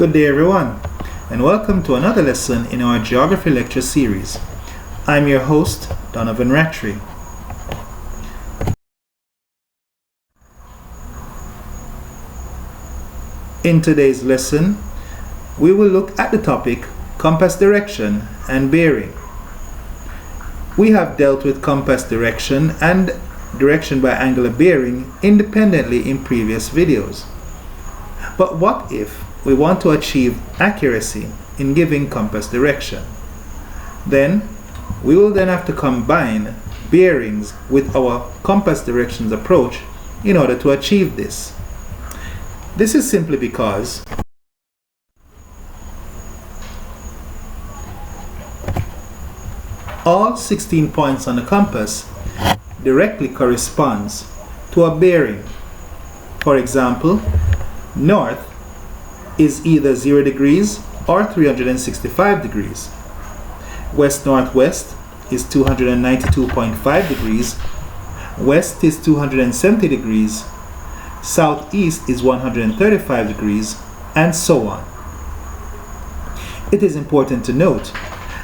Good day everyone, and welcome to another lesson in our geography lecture series. I'm your host, Donovan Rattray. In today's lesson, we will look at the topic compass direction and bearing. We have dealt with compass direction and direction by angular bearing independently in previous videos. But what if we want to achieve accuracy in giving compass direction? Then we will have to combine bearings with our compass directions approach in order to achieve this. This is simply because all 16 points on the compass directly corresponds to a bearing. For example, north is either 0 degrees or 365 degrees. West-northwest is 292.5 degrees. West is 270 degrees. Southeast is 135 degrees, and so on. It is important to note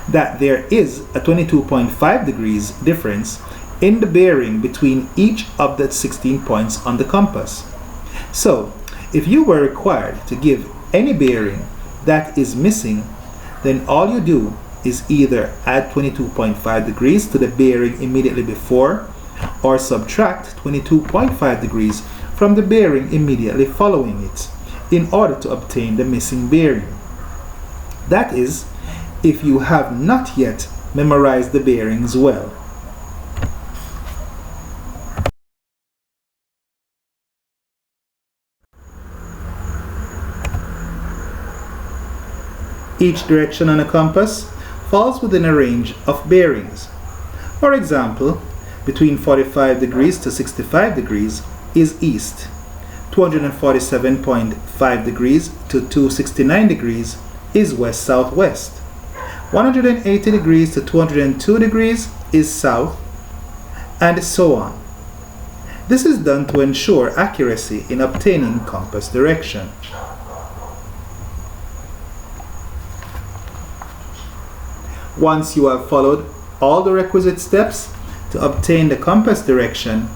that there is a 22.5 degrees difference in the bearing between each of the 16 points on the compass. So, if you were required to give any bearing that is missing, then all you do is either add 22.5 degrees to the bearing immediately before or subtract 22.5 degrees from the bearing immediately following it in order to obtain the missing bearing. That is, if you have not yet memorized the bearings well. Each direction on a compass falls within a range of bearings. For example, between 45 degrees to 65 degrees is east, 247.5 degrees to 269 degrees is west-southwest, 180 degrees to 202 degrees is south, and so on. This is done to ensure accuracy in obtaining compass direction. Once you have followed all the requisite steps to obtain the compass direction,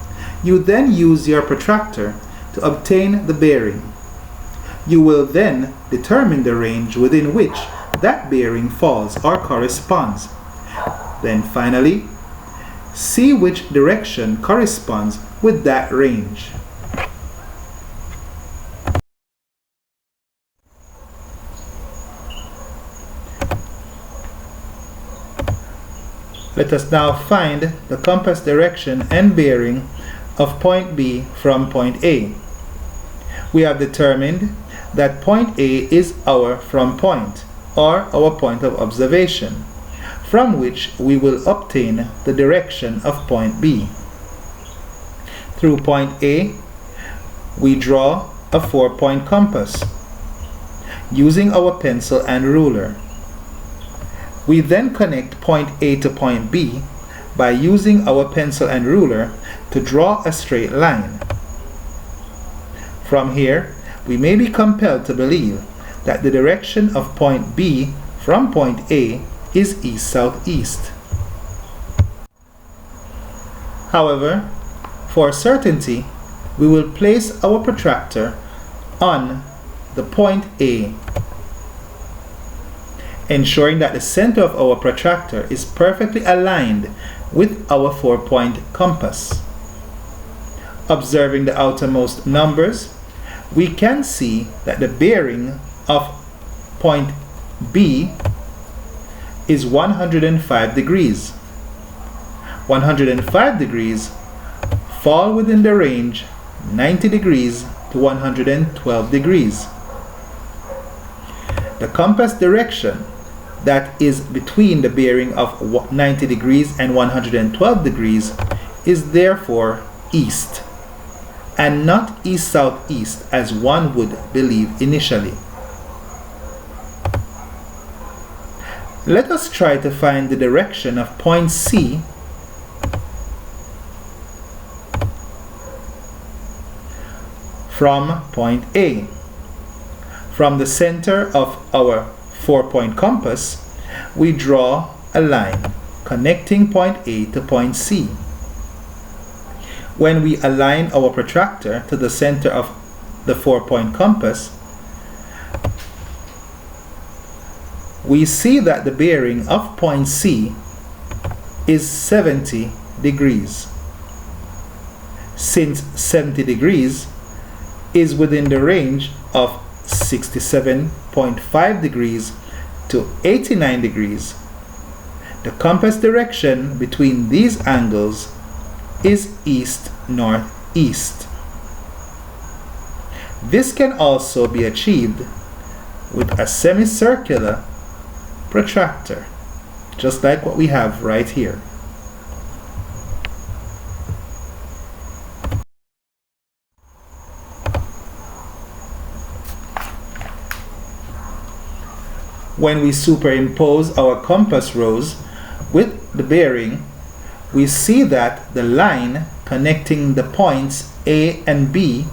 you then use your protractor to obtain the bearing. You will then determine the range within which that bearing falls or corresponds. Then finally, see which direction corresponds with that range. Let us now find the compass direction and bearing of point B from point A. We have determined that point A is our from point, or our point of observation, from which we will obtain the direction of point B. Through point A, we draw a 4-point compass using our pencil and ruler. We then connect point A to point B by using our pencil and ruler to draw a straight line. From here, we may be compelled to believe that the direction of point B from point A is east-southeast. However, for certainty, we will place our protractor on the point A, ensuring that the center of our protractor is perfectly aligned with our 4-point compass. Observing the outermost numbers, we can see that the bearing of point B is 105 degrees. 105 degrees fall within the range 90 degrees to 112 degrees. The compass direction that is between the bearing of 90 degrees and 112 degrees is therefore east, and not east-southeast as one would believe initially. Let us try to find the direction of point C from point A. From the center of our 4-point compass, we draw a line connecting point A to point C. When we align our protractor to the center of the 4-point compass, we see that the bearing of point C is 70 degrees. Since 70 degrees is within the range of 67.5 degrees to 89 degrees, the compass direction between these angles is east-northeast. This can also be achieved with a semicircular protractor, just like what we have right here. When we superimpose our compass rose with the bearing, we see that the line connecting the points A and B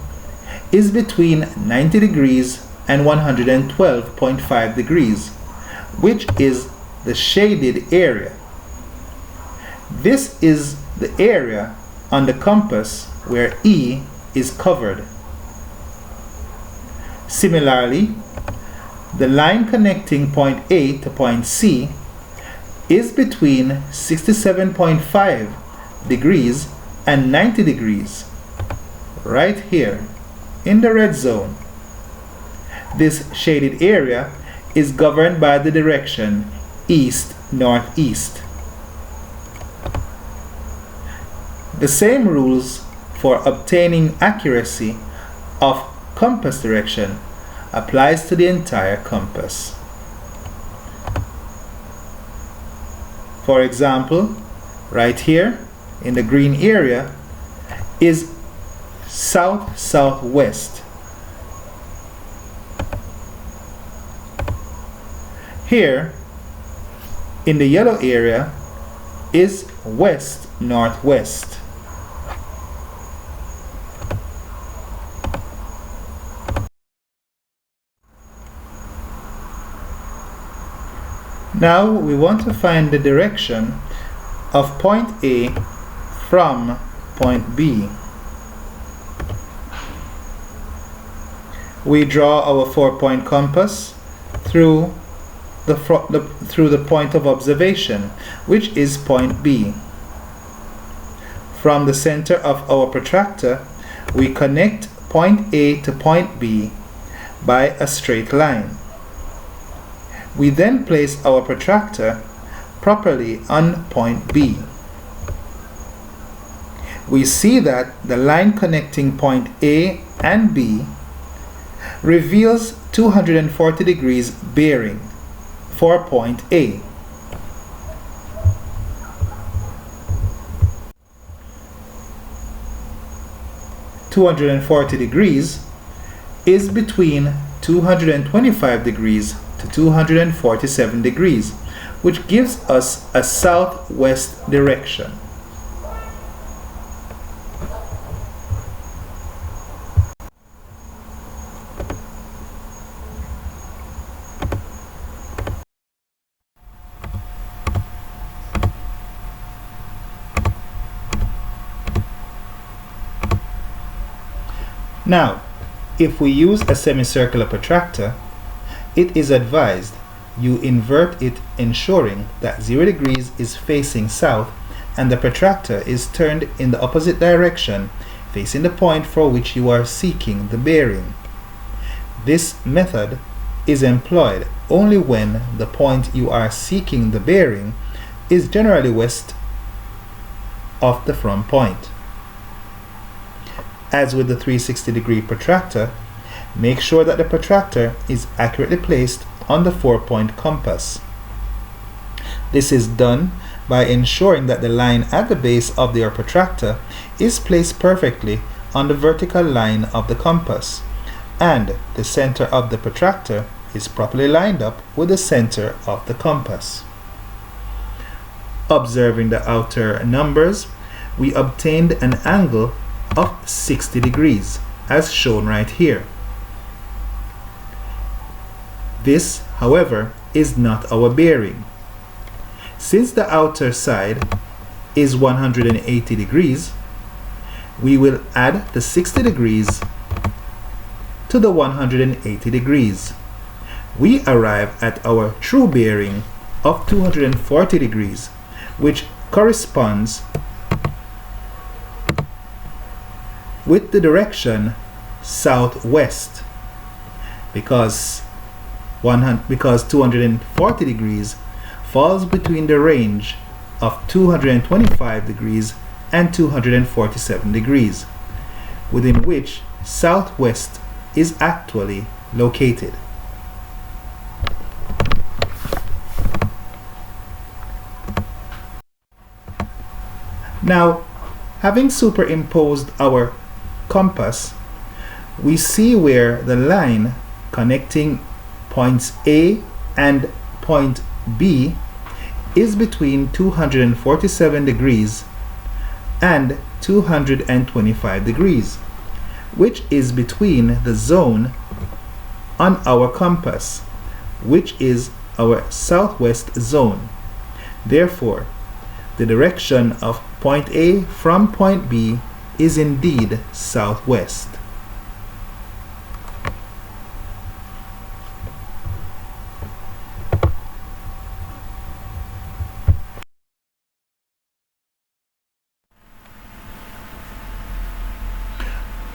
is between 90 degrees and 112.5 degrees, which is the shaded area. This is the area on the compass where E is covered. Similarly, the line connecting point A to point C is between 67.5 degrees and 90 degrees, right here in the red zone. This shaded area is governed by the direction east-northeast. The same rules for obtaining accuracy of compass direction applies to the entire compass. For example, right here in the green area is south-southwest. Here in the yellow area is west-northwest. Now we want to find the direction of point A from point B. We draw our 4-point compass through the point of observation, which is point B. From the center of our protractor, we connect point A to point B by a straight line. We then place our protractor properly on point B. We see that the line connecting point A and B reveals 240 degrees bearing for point A. (240 degrees) is between 225 degrees to 247 degrees, which gives us a southwest direction. Now, if we use a semicircular protractor, it is advised you invert it, ensuring that 0 degrees is facing south and the protractor is turned in the opposite direction, facing the point for which you are seeking the bearing. This method is employed only when the point you are seeking the bearing is generally west of the front point. As with the 360-degree protractor, make sure that the protractor is accurately placed on the 4-point compass. This is done by ensuring that the line at the base of your protractor is placed perfectly on the vertical line of the compass, and the center of the protractor is properly lined up with the center of the compass. Observing the outer numbers, we obtained an angle of 60 degrees, as shown right here. This, however, is not our bearing. Since the outer side is 180 degrees, we will add the 60 degrees to the 180 degrees. We arrive at our true bearing of 240 degrees, which corresponds with the direction southwest, because 240 degrees falls between the range of 225 degrees and 247 degrees, within which southwest is actually located. Now, having superimposed our compass, we see where the line connecting points A and point B is between 247 degrees and 225 degrees, which is between the zone on our compass, which is our southwest zone. Therefore, the direction of point A from point B is indeed southwest.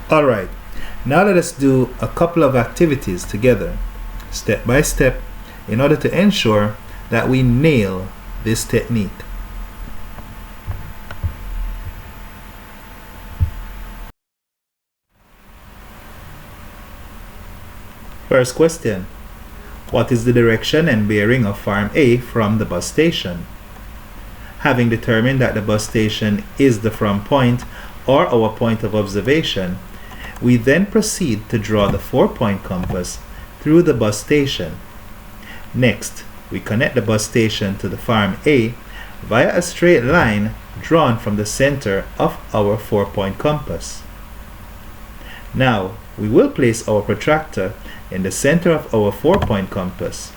Alright, now let us do a couple of activities together, step by step, in order to ensure that we nail this technique. First question: what is the direction and bearing of Farm A from the bus station? Having determined that the bus station is the from point or our point of observation, we then proceed to draw the 4-point compass through the bus station. Next, we connect the bus station to the Farm A via a straight line drawn from the center of our 4-point compass. Now, we will place our protractor in the center of our 4-point compass,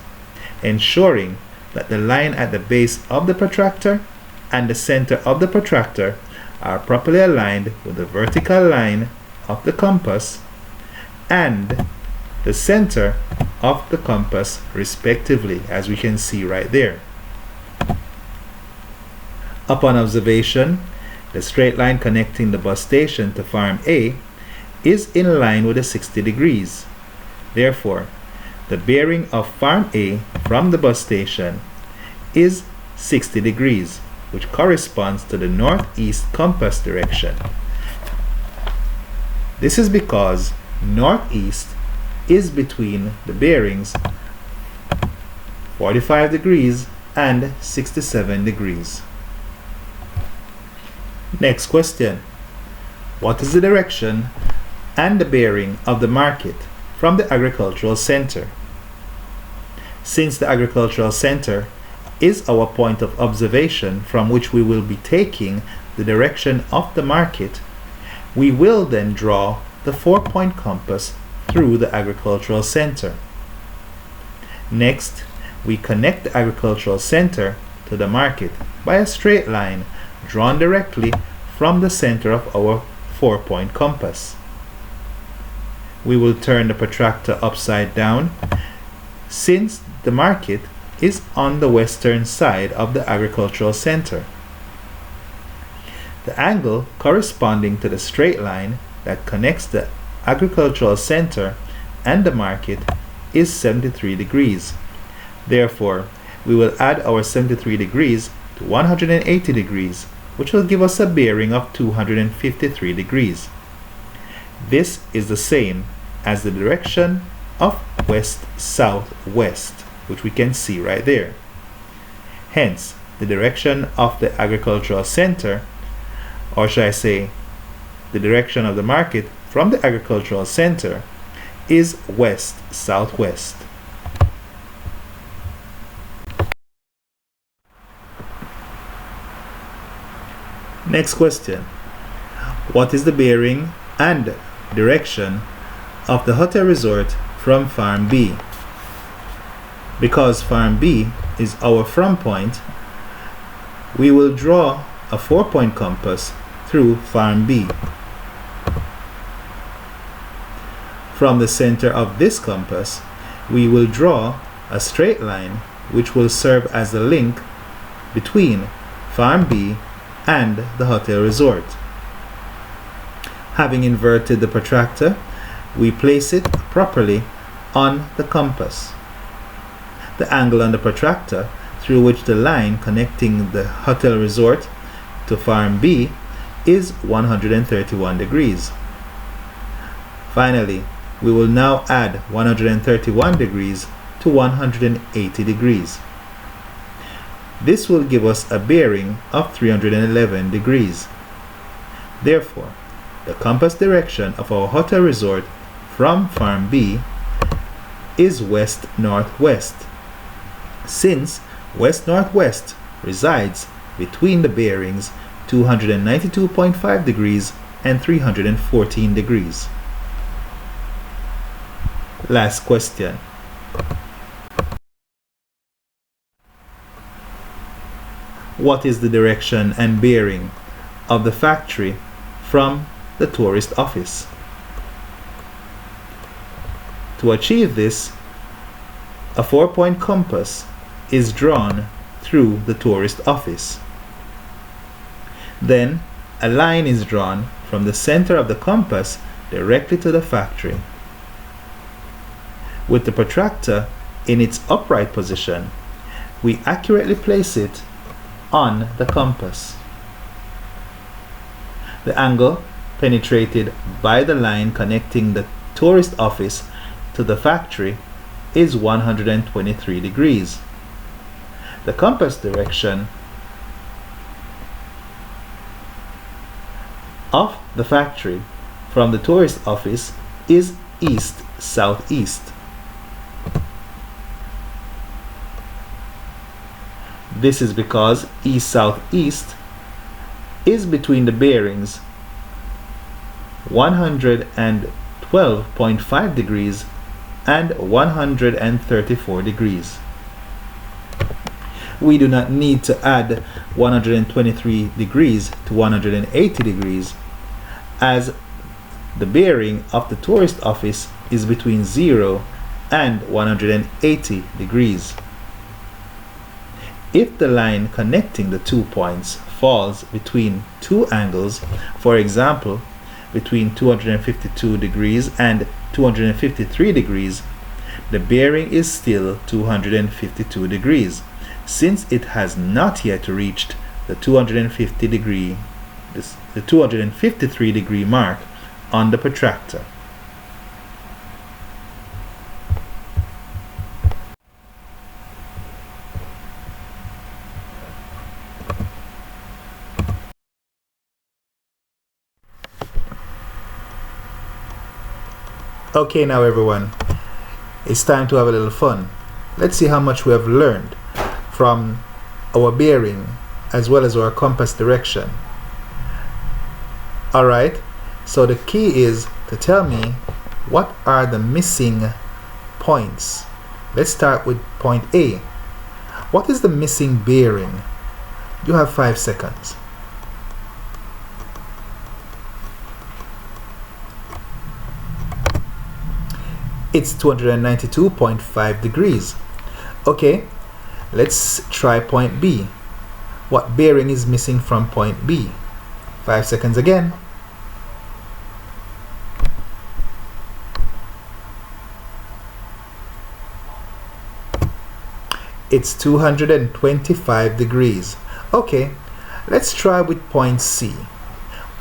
ensuring that the line at the base of the protractor and the center of the protractor are properly aligned with the vertical line of the compass and the center of the compass respectively, as we can see right there. Upon observation, the straight line connecting the bus station to Farm A is in line with the 60 degrees. Therefore, the bearing of Farm A from the bus station is 60 degrees, which corresponds to the northeast compass direction. This is because northeast is between the bearings 45 degrees and 67 degrees. Next question: what is the direction and the bearing of the market from the agricultural center? Since the agricultural center is our point of observation from which we will be taking the direction of the market, we will then draw the 4-point compass through the agricultural center. Next, we connect the agricultural center to the market by a straight line drawn directly from the center of our 4-point compass. We will turn the protractor upside down, since the market is on the western side of the agricultural center. The angle corresponding to the straight line that connects the agricultural center and the market is 73 degrees. Therefore, we will add our 73 degrees to 180 degrees, which will give us a bearing of 253 degrees. This is the same as the direction of west-southwest, which we can see right there. Hence, the direction of the agricultural center, or should I say, the direction of the market from the agricultural center, is west-southwest. Next question: what is the bearing and direction of the hotel resort from Farm B? Because farm B is our from point, we will draw a 4-point compass through farm B. From the center of this compass, we will draw a straight line which will serve as the link between farm B and the hotel resort. Having inverted the protractor, we place it properly on the compass. The angle on the protractor through which the line connecting the hotel resort to farm B is 131 degrees. Finally, we will now add 131 degrees to 180 degrees. This will give us a bearing of 311 degrees. Therefore, the compass direction of our hotel resort from farm B is west-northwest, since west-northwest resides between the bearings 292.5 degrees and 314 degrees. Last question. What is the direction and bearing of the factory from the tourist office? To achieve this, a 4-point compass is drawn through the tourist office. Then a line is drawn from the center of the compass directly to the factory. With the protractor in its upright position, we accurately place it on the compass. The angle penetrated by the line connecting the tourist office to the factory is 123 degrees. The compass direction of the factory from the tourist office is east-southeast. This is because east-southeast is between the bearings 112.5 degrees and 134 degrees. We do not need to add 123 degrees to 180 degrees, as the bearing of the tourist office is between 0 and 180 degrees. If the line connecting the 2 points falls between two angles, for example, between 252 degrees and 253 degrees, the bearing is still 252 degrees, since it has not yet reached the 253 degree mark on the protractor. Okay, now everyone, it's time to have a little fun. Let's see how much we have learned from our bearing as well as our compass direction. Alright, so the key is to tell me what are the missing points. Let's start with point A. What is the missing bearing? You have 5 seconds. It's 292.5 degrees. Okay, let's try point B. What bearing is missing from point B? 5 seconds again. It's 225 degrees. Okay, let's try with point C.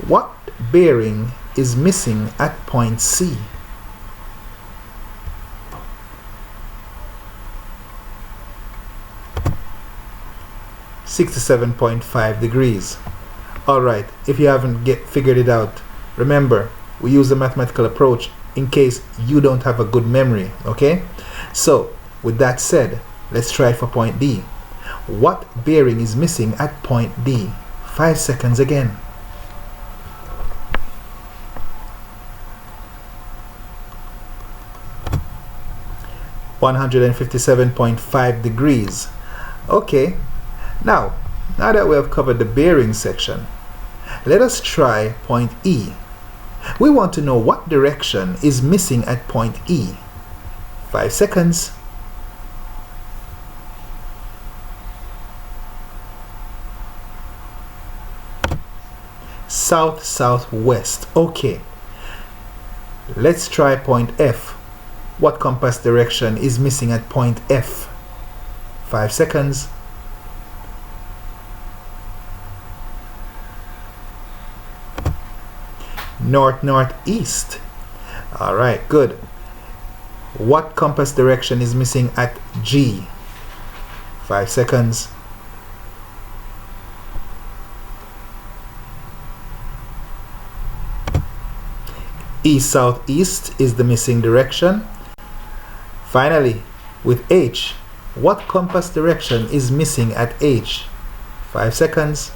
What bearing is missing at point C? 67.5 degrees. Alright, if you haven't figured it out, remember, we use the mathematical approach in case you don't have a good memory, okay? So, with that said, let's try for point D. What bearing is missing at point D? 5 seconds again. 157.5 degrees. Okay, now that we have covered the bearing section, let us try point E. We want to know what direction is missing at point E. 5 seconds. South, southwest. Okay. Let's try point F. What compass direction is missing at point F? 5 seconds. North, northeast. All right, good. What compass direction is missing at G? 5 seconds. East, southeast is the missing direction. Finally, with H, what compass direction is missing at H? 5 seconds.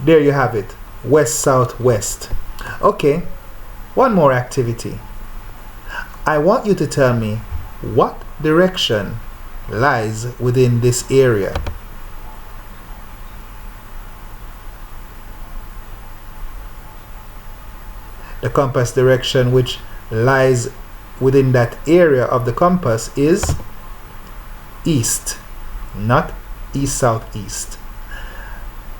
There you have it, west, southwest. Okay, one more activity. I want you to tell me what direction lies within this area. The compass direction which lies within that area of the compass is east, not east, southeast.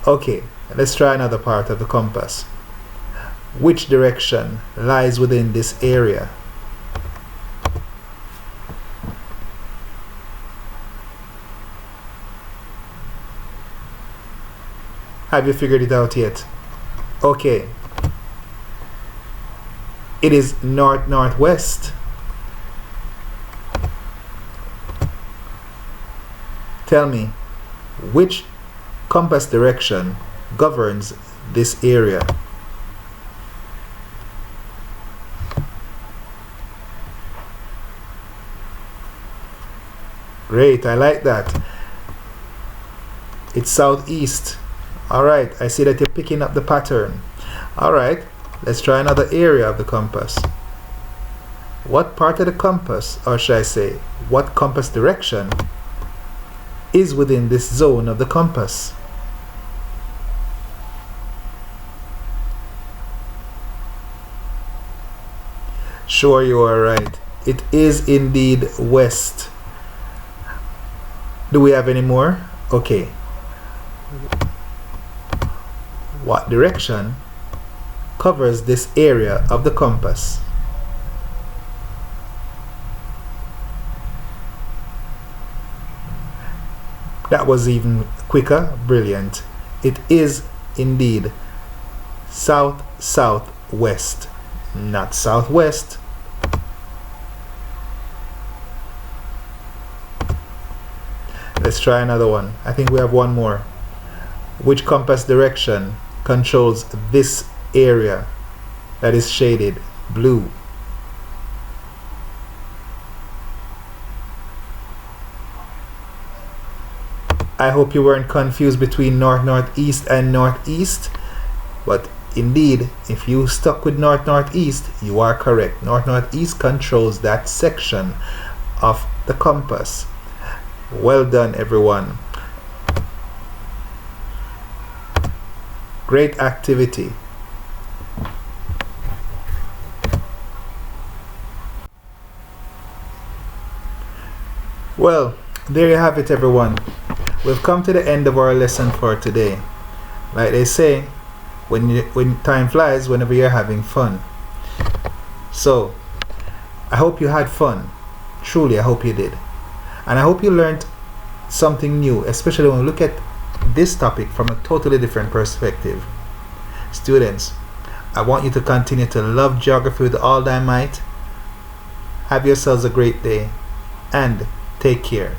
Okay, let's try another part of the compass. Which direction lies within this area? Have you figured it out yet? Okay. It is north, northwest. Tell me, which compass direction governs this area? Great, I like that. It's southeast. Alright, I see that you're picking up the pattern. Alright, let's try another area of the compass. What part of the compass, or should I say, what compass direction is within this zone of the compass? Sure, you are right. It is indeed west. Do we have any more? Okay. What direction covers this area of the compass? That was even quicker. Brilliant. It is indeed south, southwest, not southwest. Let's try another one. I think we have one more. Which compass direction controls this area that is shaded blue? I hope you weren't confused between north, northeast and northeast, but indeed, if you stuck with north, northeast, you are correct. North, northeast controls that section of the compass. Well done, everyone. Great activity. Well, there you have it, everyone. We've come to the end of our lesson for today. Like they say, when time flies, whenever you're having fun. So, I hope you had fun. Truly, I hope you did. And I hope you learned something new, especially when we look at this topic from a totally different perspective. Students, I want you to continue to love geography with all thy might. Have yourselves a great day and take care.